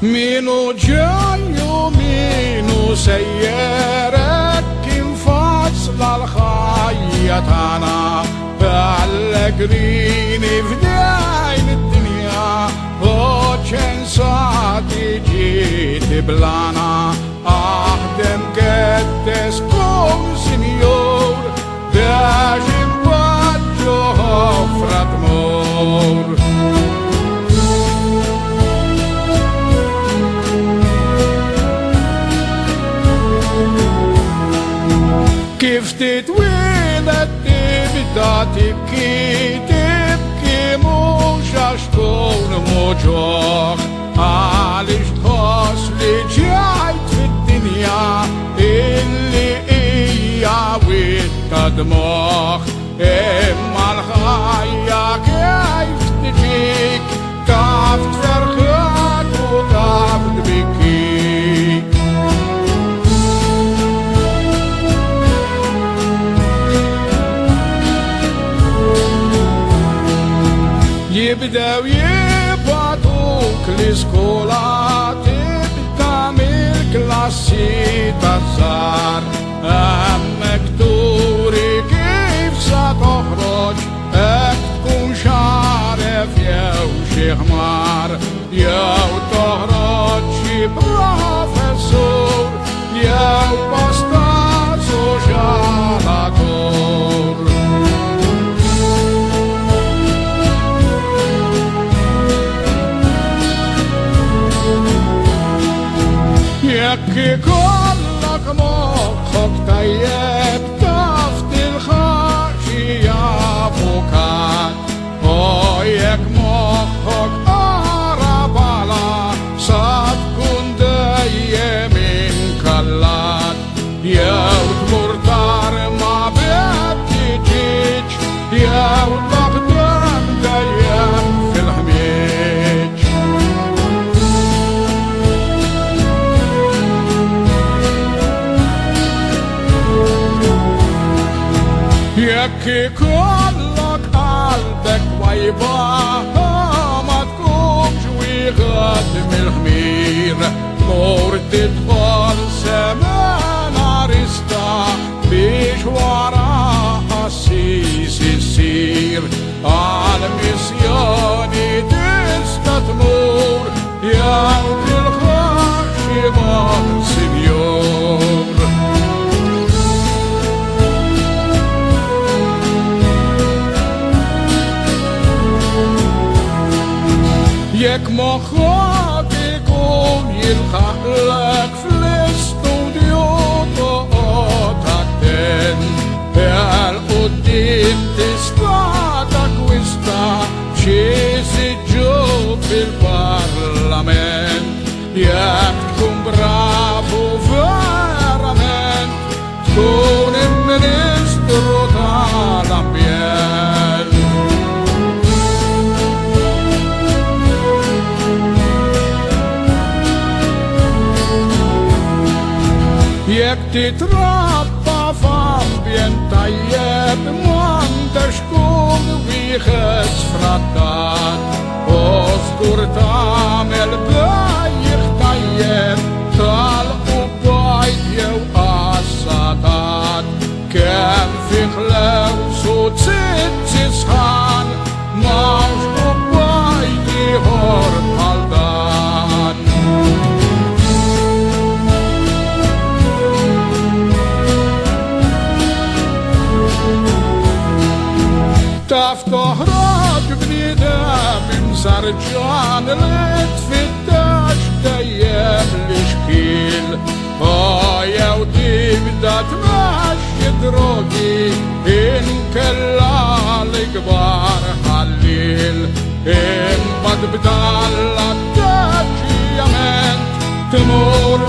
Minu ġej u minu sejjerek kien faċla l-ħajja tagħna allegrini f'dejn id-dinja u ċensati ġieti blana aħdem gettes kun sinjur biex imbaġġu ħofra tmur. Kif titwilet tibda tibki mhux għax tkun moġoħ għaliex tħoss li ġejt fid-dinja illi hija witta dmoħ imma l-ħajja kif tiġik taf tferħek u taf tbikik. Jibdew jibatuk l-iskola tibda mill-klassi taż-żgħar hemmhekk turi kif sa toħroġ hekk tkun xaref jew xi ħmar jew toħroġ xi professur jew pastaż u ġalatur. Jekk ikollok moħħok tajjeb taf tilħaq xi avukat u jekk moħħok ara bala sa tkun dejjem inkallat jew tmur dar ma b'tiġiġ jew taħdem dejjem fil-ħmieġ. Jekk ikollok qalbek wajba ma tkunx wieħed mill-ħmier tmur tidħol seminarista biex wara assis issir għal missjoni tista' tmur jew tilħaq xi monsinjur. Jekk moħħok ikun jilħaqlek fl-istudju toqgħod attent għal quddiem tista' takkwista xi siġġu fil-Parlament jekk tkun bravu verament tkun il-Ministru tal-Ambjent. Jekk titrabba f'ambjent tajjeb m'għandex tkun wieħed sfrattat u żgur tagħmel bejjeħ tajjeb tal-qubbajt jew qassatat kemm fih lews u tzizzi sħan m'hawnx qubbajt ieħor bħal dan. Taf toħroġ bniedem imsarġan li tfittex dejjem l-ixkiel u jew tibda tmexxi drogi inkella l-ikbar ħallil imma tbdal l-atteġġjament tmur